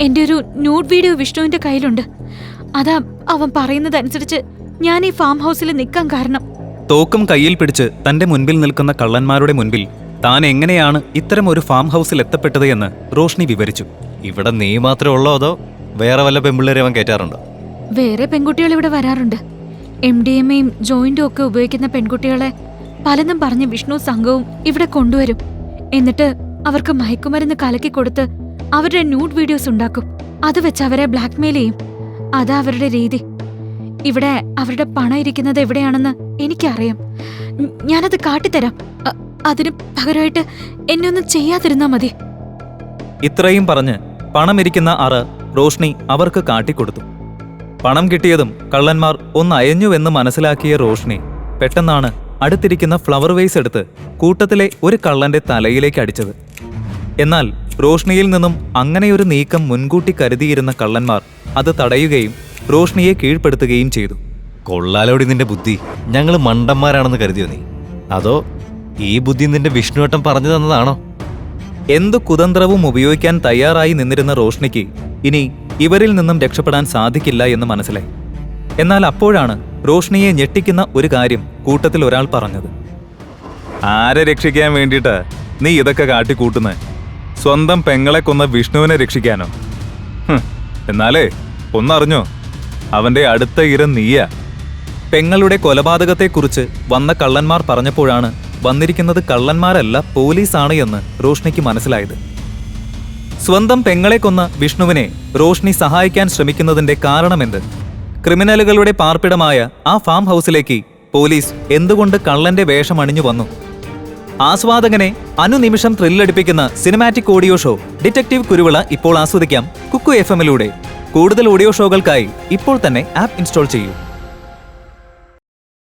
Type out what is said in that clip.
എന്റെ ഒരു nude video വിഷ്ണുവിന്റെ കയ്യിലുണ്ട്. അതാ അവൻ പറയുന്നതനുസരിച്ച് ഞാൻ ഈ ഫാം ഹൗസിൽ നിൽക്കാൻ കാരണം. തോക്കും കയ്യിൽ പിടിച്ച് തന്റെ മുൻപിൽ നിൽക്കുന്ന കള്ളന്മാരുടെ മുൻപിൽ താൻ എങ്ങനെയാണ് ഇത്തരം ഒരു ഫാം ഹൗസിൽ എത്തപ്പെട്ടത് എന്ന് റോഷ്നി വിവരിച്ചു. ഇവിടെ നീ മാത്രമേ ഉള്ളോ അതോ വേറെ വല്ല പെൺപിള്ളേരെ അവൻ കയറ്റാറുണ്ടോ? വേറെ പെൺകുട്ടികൾ ഇവിടെ വരാറുണ്ട്. MDMAയും ജോയിന്റും ഒക്കെ ഉപയോഗിക്കുന്ന പെൺകുട്ടികളെ പലതും പറഞ്ഞ് വിഷ്ണു സംഘവും ഇവിടെ കൊണ്ടുവരും. എന്നിട്ട് അവർക്ക് മയക്കുമരുന്ന് കലക്കി കൊടുത്ത് അവരുടെ ന്യൂഡ് വീഡിയോസ് ഉണ്ടാക്കും. അത് വെച്ച് അവരെ ബ്ലാക്ക്മെയിൽ ചെയ്യും. അതാ അവരുടെ രീതി. ഇവിടെ അവരുടെ പണം ഇരിക്കുന്നത് എവിടെയാണെന്ന് എനിക്കറിയാം. ഞാനത് കാട്ടിത്തരാം. അതിന് പകരമായിട്ട് എന്നെ ഒന്നും ചെയ്യാതിരുന്നാ മതി. ഇത്രയും പറഞ്ഞ് പണമിരിക്കുന്ന അറ റോഷ്നി അവർക്ക് കാട്ടിക്കൊടുത്തു. പണം കിട്ടിയതും കള്ളന്മാർ ഒന്ന് അയഞ്ഞുവെന്ന് മനസ്സിലാക്കിയ റോഷ്നി പെട്ടെന്നാണ് അടുത്തിരിക്കുന്ന ഫ്ലവർ വേസ് എടുത്ത് കൂട്ടത്തിലെ ഒരു കള്ളന്റെ തലയിലേക്ക് അടിച്ചത്. എന്നാൽ റോഷ്നിയിൽ നിന്നും അങ്ങനെയൊരു നീക്കം മുൻകൂട്ടി കരുതിയിരുന്ന കള്ളന്മാർ അത് തടയുകയും റോഷ്നിയെ കീഴ്പ്പെടുത്തുകയും ചെയ്തു. കൊള്ളാലോടി നിന്റെ ബുദ്ധി. ഞങ്ങൾ മണ്ടന്മാരാണെന്ന് കരുതിയോ നീ? അതോ ഈ ബുദ്ധി നിന്റെ വിഷ്ണുവേട്ടൻ പറഞ്ഞു തന്നതാണോ? എന്തു കുതന്ത്രവും ഉപയോഗിക്കാൻ തയ്യാറായി നിന്നിരുന്ന റോഷ്നിക്ക് ഇനി ഇവരിൽ നിന്നും രക്ഷപ്പെടാൻ സാധിക്കില്ല എന്ന് മനസ്സിലായി. എന്നാൽ അപ്പോഴാണ് റോഷ്നിയെ ഞെട്ടിക്കുന്ന ഒരു കാര്യം കൂട്ടത്തിൽ ഒരാൾ പറഞ്ഞത്. ആരെ രക്ഷിക്കാൻ വേണ്ടിയിട്ട് നീ ഇതൊക്കെ കാട്ടിക്കൂട്ടുന്നേ? സ്വന്തം പെങ്ങളെ കൊന്ന വിഷ്ണുവിനെ രക്ഷിക്കാനോ? എന്നാലേ ഒന്നറിഞ്ഞോ, അവന്റെ അടുത്ത ഇര നീയാ. പെങ്ങളുടെ കൊലപാതകത്തെക്കുറിച്ച് വന്ന കള്ളന്മാർ പറഞ്ഞപ്പോഴാണ് വന്നിരിക്കുന്നത് കള്ളന്മാരല്ല പോലീസാണ് എന്ന് റോഷ്നിക്ക് മനസ്സിലായത്. സ്വന്തം പെങ്ങളെ കൊന്ന വിഷ്ണുവിനെ റോഷ്നി സഹായിക്കാൻ ശ്രമിക്കുന്നതിന്റെ കാരണമെന്ത്? ക്രിമിനലുകളുടെ പാർപ്പിടമായ ആ ഫാം ഹൗസിലേക്ക് പോലീസ് എന്തുകൊണ്ട് കള്ളന്റെ വേഷമണിഞ്ഞു വന്നു? ആസ്വാദകനെ അനുനിമിഷം ത്രില്ലടിപ്പിക്കുന്ന cinematic audio show detective Kuruvila ഇപ്പോൾ ആസ്വദിക്കാം കുക്കു FM-ലൂടെ. കൂടുതൽ ഓഡിയോ ഷോകൾക്കായി ഇപ്പോൾ തന്നെ ആപ്പ് ഇൻസ്റ്റാൾ ചെയ്യൂ.